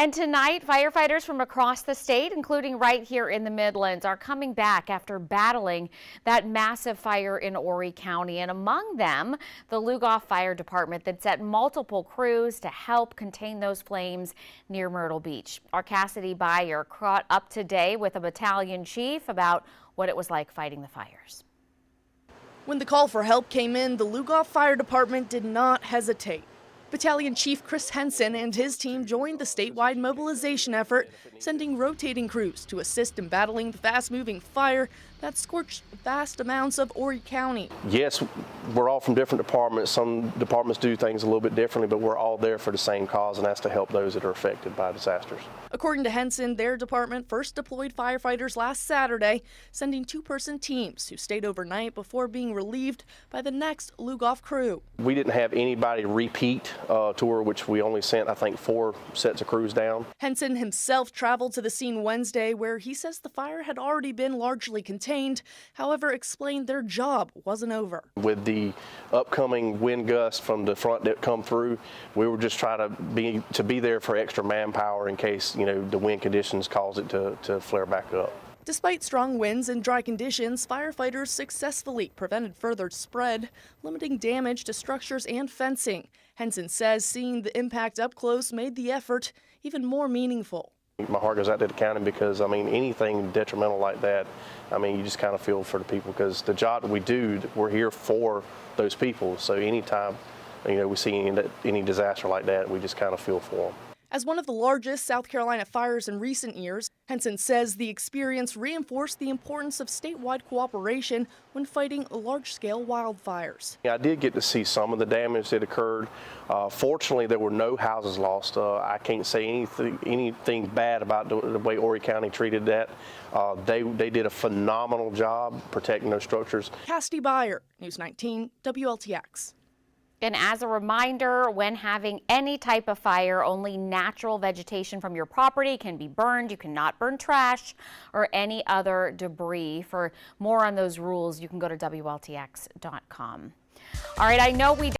And tonight, firefighters from across the state, including right here in the Midlands, are coming back after battling that massive fire in Horry County. And among them, the Lugoff Fire Department that sent multiple crews to help contain those flames near Myrtle Beach. Our Cassidy Byer caught up today with a battalion chief about what it was like fighting the fires. When the call for help came in, the Lugoff Fire Department did not hesitate. Battalion Chief Chris Henson and his team joined the statewide mobilization effort, sending rotating crews to assist in battling the fast-moving fire that scorched vast amounts of Horry County. Yes, we're all from different departments. Some departments do things a little bit differently, but we're all there for the same cause, and that's to help those that are affected by disasters. According to Henson, their department first deployed firefighters last Saturday, sending two-person teams who stayed overnight before being relieved by the next Lugoff crew. We didn't have anybody repeat tour, which we only sent, I think, 4 sets of crews down. Henson himself traveled to the scene Wednesday, where he says the fire had already been largely contained, however explained their job wasn't over. With the upcoming wind gusts from the front that come through, we were just trying to be there for extra manpower in case, the wind conditions cause it to flare back up. Despite strong winds and dry conditions, firefighters successfully prevented further spread, limiting damage to structures and fencing. Henson says seeing the impact up close made the effort even more meaningful. My heart goes out to the county because, anything detrimental like that, you just kind of feel for the people, because the job that we do, we're here for those people. So anytime, we see any disaster like that, we just kind of feel for them. As one of the largest South Carolina fires in recent years, Henson says the experience reinforced the importance of statewide cooperation when fighting large-scale wildfires. I did get to see some of the damage that occurred. Fortunately, there were no houses lost. I can't say anything bad about the way Horry County treated that. They did a phenomenal job protecting those structures. Cassidy Byer, News 19, WLTX. And as a reminder, when having any type of fire, only natural vegetation from your property can be burned. You cannot burn trash or any other debris. For more on those rules, you can go to WLTX.com. All right, I know we